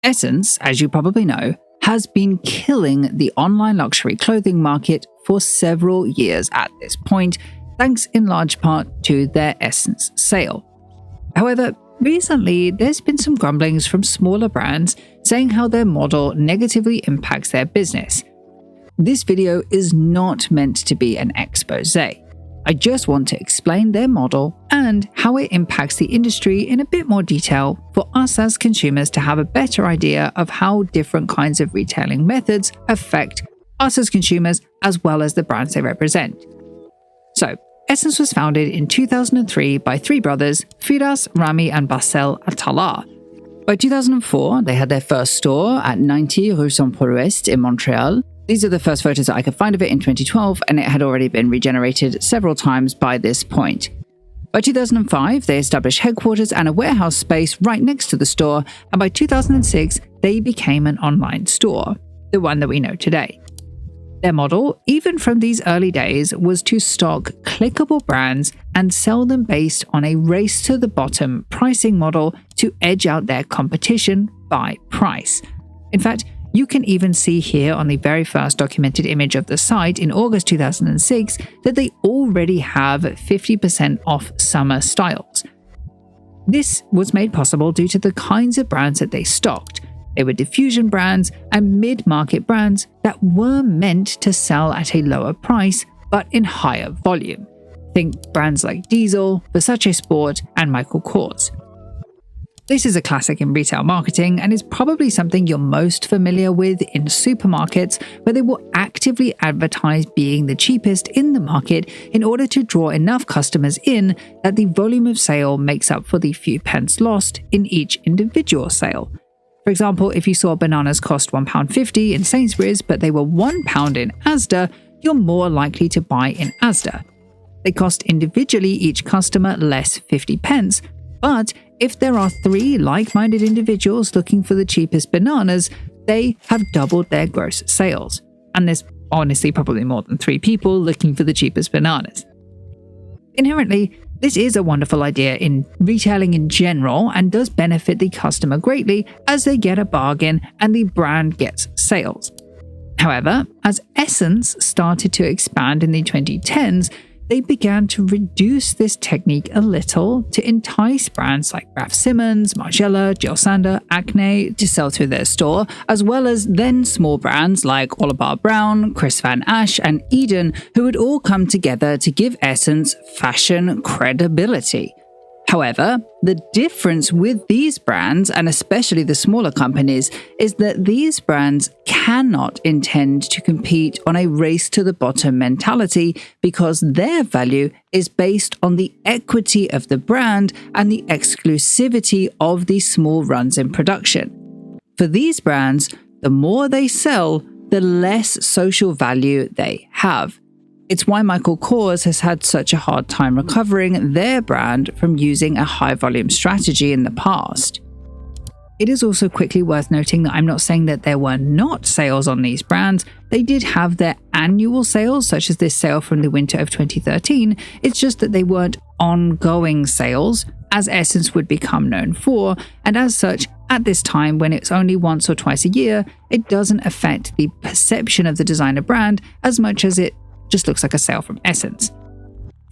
SSENSE, as you probably know, has been killing the online luxury clothing market for several years at this point, thanks in large part to their SSENSE sale. However, recently there's been some grumblings from smaller brands saying how their model negatively impacts their business. This video is not meant to be an expose. I just want to explain their model and how it impacts the industry in a bit more detail for us as consumers to have a better idea of how different kinds of retailing methods affect us as consumers as well as the brands they represent. So, SSENSE was founded in 2003 by three brothers, Firas, Rami and Bassel Attala. By 2004, they had their first store at 90 Rue Saint-Paul-Ouest in Montreal. These are the first photos that I could find of it in 2012, and it had already been regenerated several times by this point. By 2005, they established headquarters and a warehouse space right next to the store, and by 2006, they became an online store, the one that we know today. Their model, even from these early days, was to stock clickable brands and sell them based on a race-to-the-bottom pricing model to edge out their competition by price. In fact, you can even see here on the very first documented image of the site in August 2006 that they already have 50% off summer styles. This was made possible due to the kinds of brands that they stocked. They were diffusion brands and mid-market brands that were meant to sell at a lower price but in higher volume. Think brands like Diesel, Versace Sport, and Michael Kors. This is a classic in retail marketing and is probably something you're most familiar with in supermarkets, where they will actively advertise being the cheapest in the market in order to draw enough customers in that the volume of sale makes up for the few pence lost in each individual sale. For example, if you saw bananas cost £1.50 in Sainsbury's but they were £1 in Asda, you're more likely to buy in Asda. They cost individually each customer less 50 pence, but if there are three like-minded individuals looking for the cheapest bananas, they have doubled their gross sales. And there's honestly probably more than three people looking for the cheapest bananas. Inherently, this is a wonderful idea in retailing in general and does benefit the customer greatly as they get a bargain and the brand gets sales. However, as SSENSE started to expand in the 2010s, they began to reduce this technique a little to entice brands like Raf Simons, Margiela, Jill Sander, Acne to sell through their store, as well as then small brands like Oliver Brown, Chris Van Ash, and Eden, who would all come together to give SSENSE fashion credibility. However, the difference with these brands, and especially the smaller companies, is that these brands cannot intend to compete on a race-to-the-bottom mentality because their value is based on the equity of the brand and the exclusivity of the small runs in production. For these brands, the more they sell, the less social value they have. It's why Michael Kors has had such a hard time recovering their brand from using a high-volume strategy in the past. It is also quickly worth noting that I'm not saying that there were not sales on these brands. They did have their annual sales, such as this sale from the winter of 2013. It's just that they weren't ongoing sales, as SSENSE would become known for, and as such, at this time, when it's only once or twice a year, it doesn't affect the perception of the designer brand as much as it just looks like a sale from SSENSE.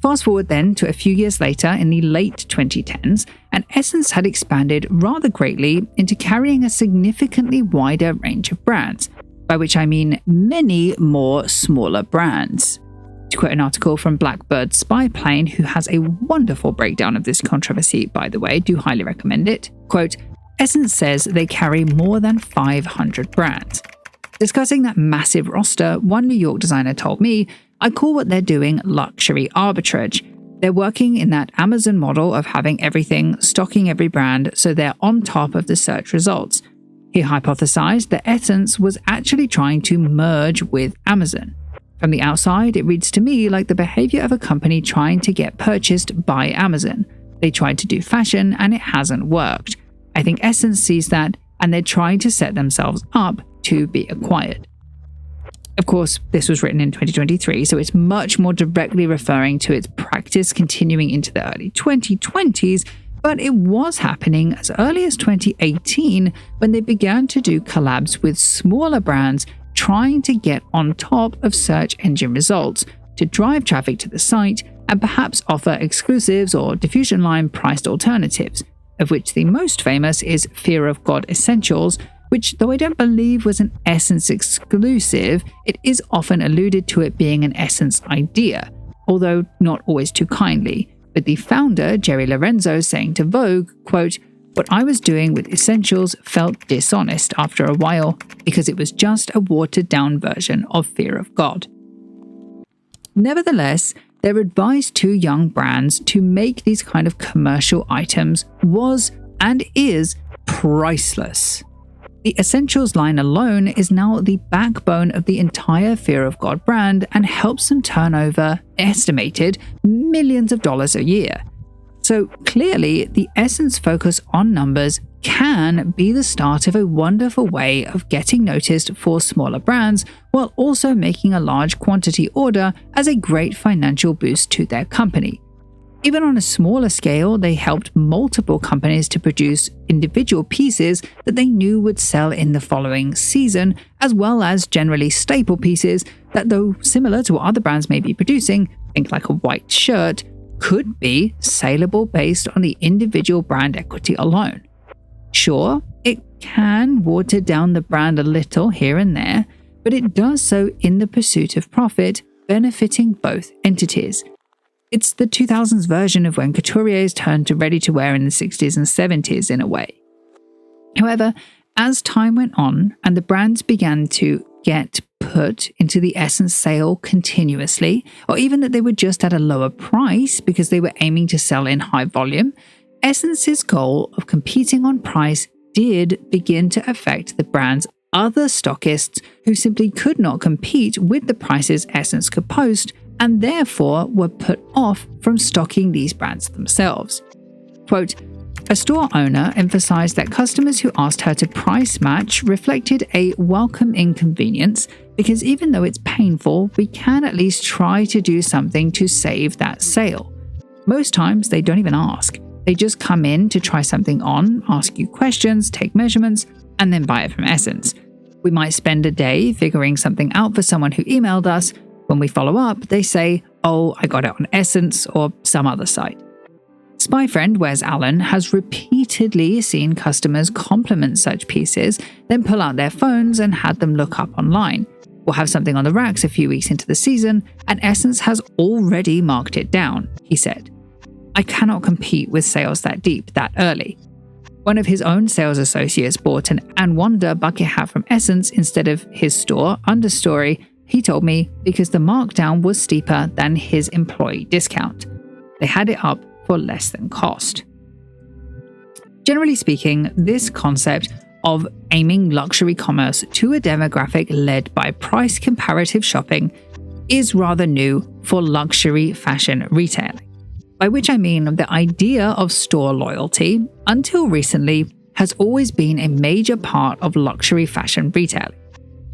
Fast forward then to a few years later in the late 2010s, and SSENSE had expanded rather greatly into carrying a significantly wider range of brands, by which I mean many more smaller brands. To quote an article from Blackbird Spy Plane, who has a wonderful breakdown of this controversy, by the way, do highly recommend it, quote, SSENSE says they carry more than 500 brands. Discussing that massive roster, one New York designer told me, I call what they're doing luxury arbitrage. They're working in that Amazon model of having everything, stocking every brand, so they're on top of the search results. He hypothesized that SSENSE was actually trying to merge with Amazon. From the outside, it reads to me like the behavior of a company trying to get purchased by Amazon. They tried to do fashion and it hasn't worked. I think SSENSE sees that and they're trying to set themselves up to be acquired. Of course, this was written in 2023, so it's much more directly referring to its practice continuing into the early 2020s, But it was happening as early as 2018 when they began to do collabs with smaller brands trying to get on top of search engine results to drive traffic to the site and perhaps offer exclusives or diffusion line priced alternatives, of which the most famous is Fear of God Essentials, which, though I don't believe was an Essence exclusive, it is often alluded to it being an Essence idea, although not always too kindly, with the founder, Jerry Lorenzo, saying to Vogue, quote, "What I was doing with Essentials felt dishonest after a while because it was just a watered-down version of Fear of God." Nevertheless, their advice to young brands to make these kind of commercial items was and is priceless. The Essentials line alone is now the backbone of the entire Fear of God brand and helps them turn over estimated millions of dollars a year. So clearly, the Essence focus on numbers can be the start of a wonderful way of getting noticed for smaller brands while also making a large quantity order as a great financial boost to their company. Even on a smaller scale, they helped multiple companies to produce individual pieces that they knew would sell in the following season, as well as generally staple pieces that, though similar to what other brands may be producing, think like a white shirt, could be saleable based on the individual brand equity alone. Sure, it can water down the brand a little here and there, but it does so in the pursuit of profit, benefiting both entities. It's the 2000s version of when couturiers turned to ready-to-wear in the 60s and 70s in a way. However, as time went on and the brands began to get put into the Essence sale continuously, or even that they were just at a lower price because they were aiming to sell in high volume, Essence's goal of competing on price did begin to affect the brand's other stockists who simply could not compete with the prices Essence could post and therefore were put off from stocking these brands themselves. Quote, "A store owner emphasized that customers who asked her to price match reflected a welcome inconvenience because even though it's painful, we can at least try to do something to save that sale. Most times they don't even ask. They just come in to try something on, ask you questions, take measurements, and then buy it from Essence. We might spend a day figuring something out for someone who emailed us. When we follow up, they say, 'Oh, I got it on Essence or some other site.'" Spy Friend Wears Allen has repeatedly seen customers compliment such pieces, then pull out their phones and had them look up online. We'll have something on the racks a few weeks into the season, and Essence has already marked it down, he said. "I cannot compete with sales that deep, that early." One of his own sales associates bought an Ann Wonder bucket hat from Essence instead of his store, Understory, he told me, because the markdown was steeper than his employee discount. They had it up for less than cost. Generally speaking, this concept of aiming luxury commerce to a demographic led by price comparative shopping is rather new for luxury fashion retailing, by which I mean the idea of store loyalty, until recently, has always been a major part of luxury fashion retailing.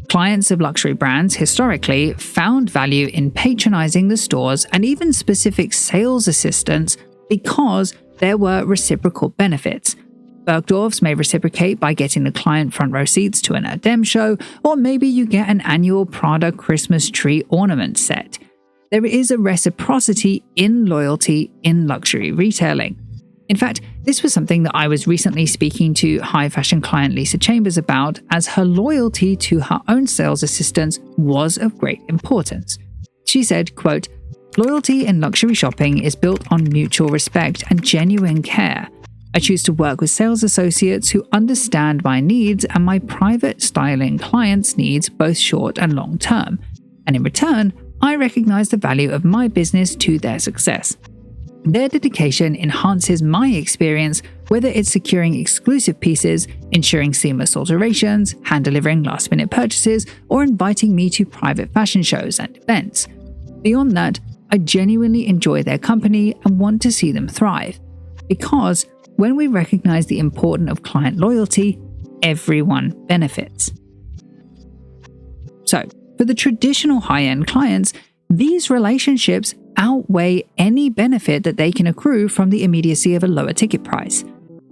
Clients of luxury brands historically found value in patronizing the stores and even specific sales assistants because there were reciprocal benefits. Bergdorf's may reciprocate by getting the client front row seats to an Adem show, or maybe you get an annual Prada Christmas tree ornament set. There is a reciprocity in loyalty in luxury retailing. In fact, this was something that I was recently speaking to high fashion client Lisa Chambers about, as her loyalty to her own sales assistants was of great importance. She said, quote, "Loyalty in luxury shopping is built on mutual respect and genuine care. I choose to work with sales associates who understand my needs and my private styling clients' needs both short and long term. And in return, I recognize the value of my business to their success. Their dedication enhances my experience, whether it's securing exclusive pieces, ensuring seamless alterations, hand-delivering last-minute purchases, or inviting me to private fashion shows and events. Beyond that, I genuinely enjoy their company and want to see them thrive. Because when we recognize the importance of client loyalty, everyone benefits." So, for the traditional high-end clients, these relationships outweigh any benefit that they can accrue from the immediacy of a lower ticket price.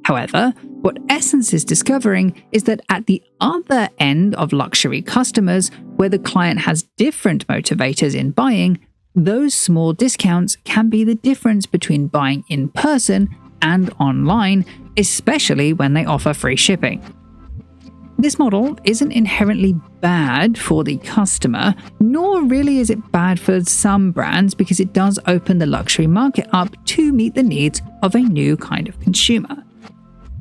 However, what Essence is discovering is that at the other end of luxury customers, where the client has different motivators in buying, those small discounts can be the difference between buying in person and online, especially when they offer free shipping. This model isn't inherently bad for the customer, nor really is it bad for some brands, because it does open the luxury market up to meet the needs of a new kind of consumer.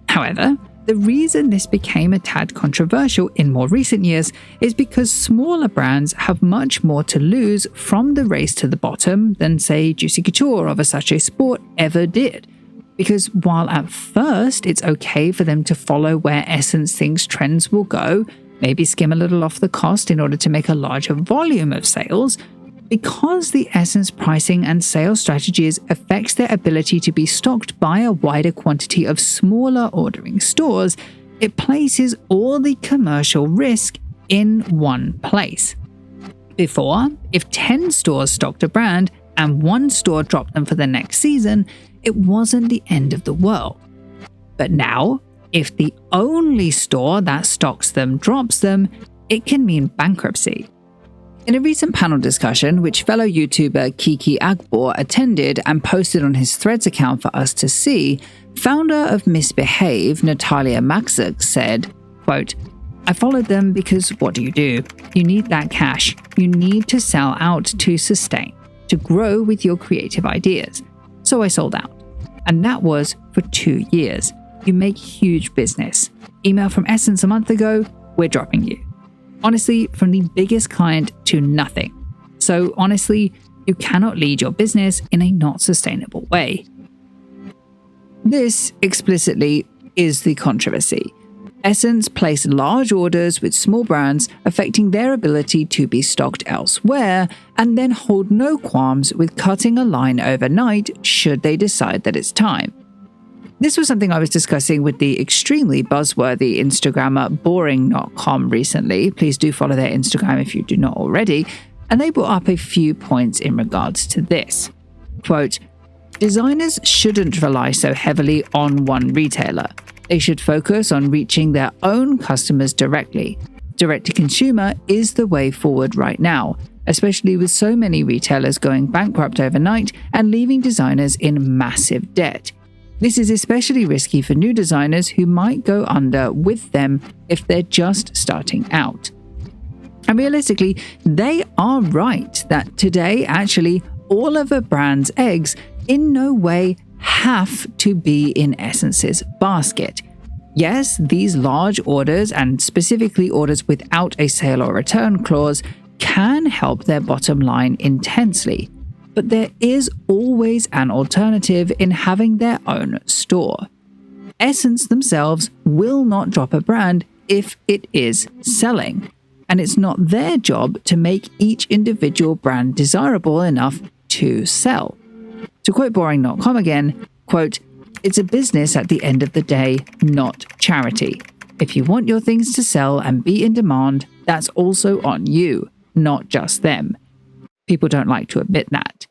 However, the reason this became a tad controversial in more recent years is because smaller brands have much more to lose from the race to the bottom than, say, Juicy Couture or Versace Sport ever did. Because while at first it's okay for them to follow where Essence thinks trends will go, maybe skim a little off the cost in order to make a larger volume of sales, because the Essence pricing and sales strategies affects their ability to be stocked by a wider quantity of smaller ordering stores, it places all the commercial risk in one place. Before, if 10 stores stocked a brand and one store dropped them for the next season, it wasn't the end of the world. But now, if the only store that stocks them drops them, it can mean bankruptcy. In a recent panel discussion, which fellow YouTuber Kiki Agbor attended and posted on his Threads account for us to see, founder of Misbehave, Natalia Maxuk, said, quote, "I followed them because what do? You need that cash. You need to sell out to sustain, to grow with your creative ideas. So I sold out. And that was for 2 years. You make huge business. Email from Essence a month ago, we're dropping you. Honestly, from the biggest client to nothing. So honestly, you cannot lead your business in a not sustainable way." This, explicitly, is the controversy. Essence placed large orders with small brands, affecting their ability to be stocked elsewhere, and then hold no qualms with cutting a line overnight should they decide that it's time. This was something I was discussing with the extremely buzzworthy Instagrammer boring.com recently. Please do follow their Instagram if you do not already. And they brought up a few points in regards to this. Quote, "Designers shouldn't rely so heavily on one retailer. They should focus on reaching their own customers directly. Direct-to-consumer is the way forward right now, especially with so many retailers going bankrupt overnight and leaving designers in massive debt. This is especially risky for new designers who might go under with them if they're just starting out." And realistically, they are right that today, actually, all of a brand's eggs in no way have to be in Essence's basket. Yes, these large orders, and specifically orders without a sale or return clause, can help their bottom line intensely. But there is always an alternative in having their own store. Essence themselves will not drop a brand if it is selling, and it's not their job to make each individual brand desirable enough to sell. To quote boring.com again, quote, "It's a business at the end of the day, not charity. If you want your things to sell and be in demand, that's also on you, not just them." People don't like to admit that.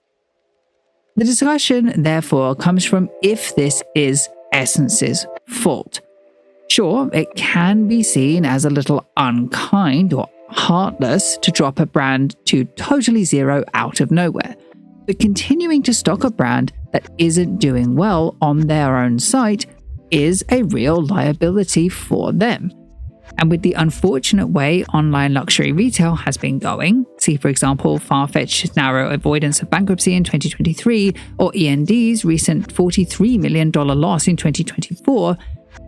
The discussion, therefore, comes from if this is Essence's fault. Sure, it can be seen as a little unkind or heartless to drop a brand to totally zero out of nowhere, but continuing to stock a brand that isn't doing well on their own site is a real liability for them. And with the unfortunate way online luxury retail has been going, see for example Farfetch's narrow avoidance of bankruptcy in 2023 or E&D's recent $43 million loss in 2024,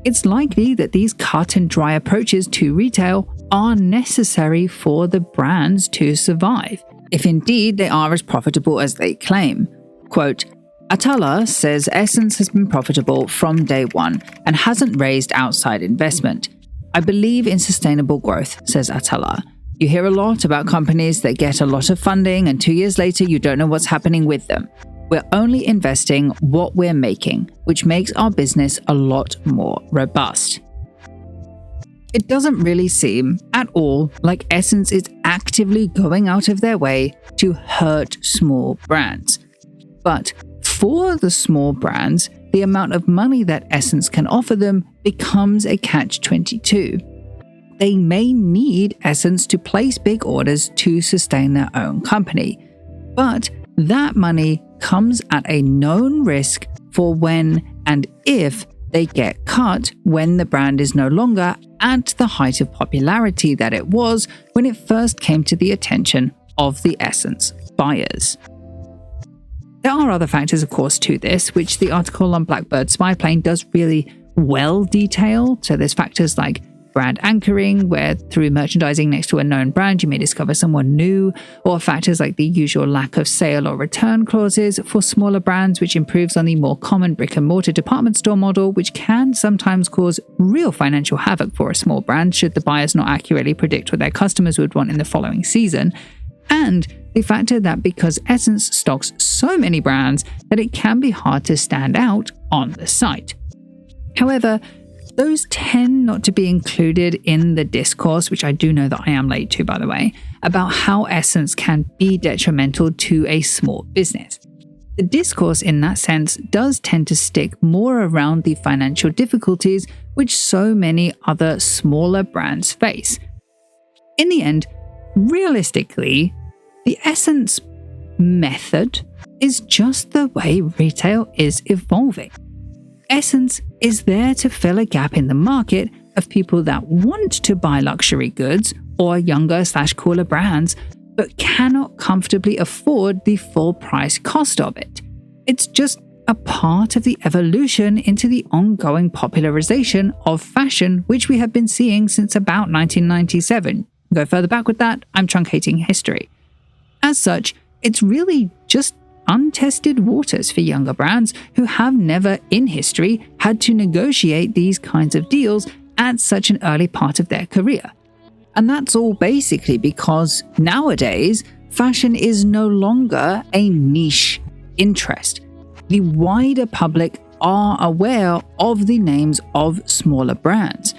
it's likely that these cut and dry approaches to retail are necessary for the brands to survive, if indeed they are as profitable as they claim. Quote, "Atala says Essence has been profitable from day one and hasn't raised outside investment. I believe in sustainable growth," says Atala. "You hear a lot about companies that get a lot of funding and 2 years later you don't know what's happening with them. We're only investing what we're making, which makes our business a lot more robust." It doesn't really seem at all like Essence is actively going out of their way to hurt small brands. But for the small brands, the amount of money that Essence can offer them becomes a catch-22. They may need Essence to place big orders to sustain their own company, but that money comes at a known risk for when and if they get cut when the brand is no longer at the height of popularity that it was when it first came to the attention of the Essence buyers. There are other factors, of course, to this, which the article on Blackbird Spyplane does really well detail. So there's factors like brand anchoring, where through merchandising next to a known brand, you may discover someone new, or factors like the usual lack of sale or return clauses for smaller brands, which improves on the more common brick-and-mortar department store model, which can sometimes cause real financial havoc for a small brand should the buyers not accurately predict what their customers would want in the following season, and the factor that because Essence stocks so many brands that it can be hard to stand out on the site. However, those tend not to be included in the discourse, which I do know that I am late to, by the way, about how Essence can be detrimental to a small business. The discourse in that sense does tend to stick more around the financial difficulties which so many other smaller brands face. In the end, realistically, the Essence method is just the way retail is evolving. Essence is there to fill a gap in the market of people that want to buy luxury goods or younger/cooler brands, but cannot comfortably afford the full price cost of it. It's just a part of the evolution into the ongoing popularization of fashion, which we have been seeing since about 1997. Go further back with that, I'm truncating history. As such, it's really just untested waters for younger brands who have never in history had to negotiate these kinds of deals at such an early part of their career. And that's all basically because nowadays, fashion is no longer a niche interest. The wider public are aware of the names of smaller brands.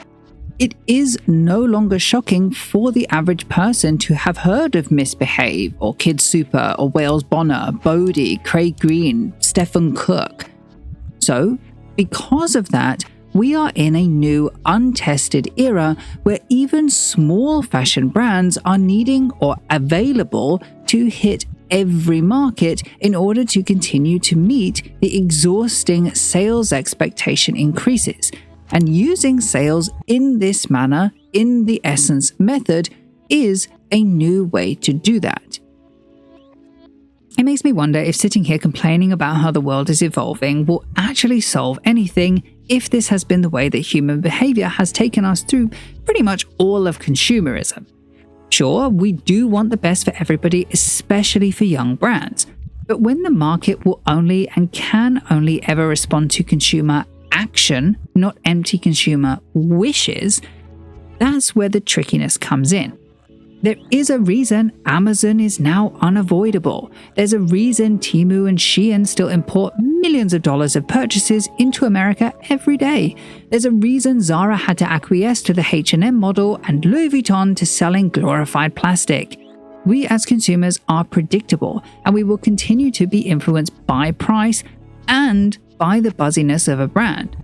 It is no longer shocking for the average person to have heard of Misbehave or Kid Super or Wales Bonner, Bodie, Craig Green, Stephen Cook. So, because of that, we are in a new untested era where even small fashion brands are needing or available to hit every market in order to continue to meet the exhausting sales expectation increases. And using sales in this manner, in the Essence method, is a new way to do that. It makes me wonder if sitting here complaining about how the world is evolving will actually solve anything if this has been the way that human behavior has taken us through pretty much all of consumerism. Sure, we do want the best for everybody, especially for young brands. But when the market will only and can only ever respond to consumer action, not empty consumer wishes, that's where the trickiness comes in. There is a reason Amazon is now unavoidable. There's a reason Temu and Shein still import millions of dollars of purchases into America every day. There's a reason Zara had to acquiesce to the H&M model and Louis Vuitton to selling glorified plastic. We as consumers are predictable, and we will continue to be influenced by price and by the buzziness of a brand.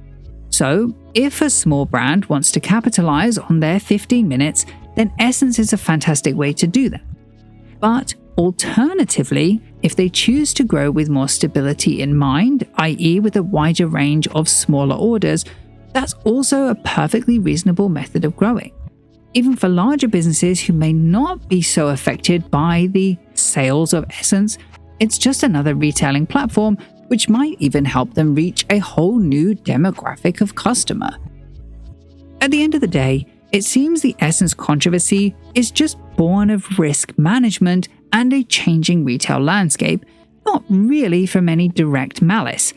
So, if a small brand wants to capitalize on their 15 minutes, then Essence is a fantastic way to do that. But alternatively, if they choose to grow with more stability in mind, i.e. with a wider range of smaller orders, that's also a perfectly reasonable method of growing. Even for larger businesses who may not be so affected by the sales of Essence, it's just another retailing platform which might even help them reach a whole new demographic of customer. At the end of the day, it seems the Essence controversy is just born of risk management and a changing retail landscape, not really from any direct malice.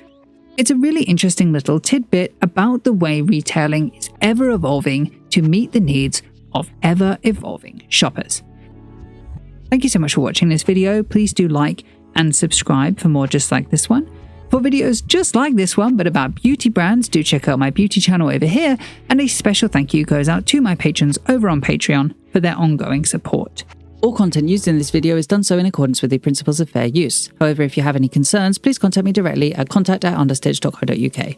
It's a really interesting little tidbit about the way retailing is ever evolving to meet the needs of ever-evolving shoppers. Thank you so much for watching this video. Please do like and subscribe for more just like this one. For videos just like this one, but about beauty brands, do check out my beauty channel over here, and a special thank you goes out to my patrons over on Patreon for their ongoing support. All content used in this video is done so in accordance with the principles of fair use. However, if you have any concerns, please contact me directly at contact@understitch.co.uk.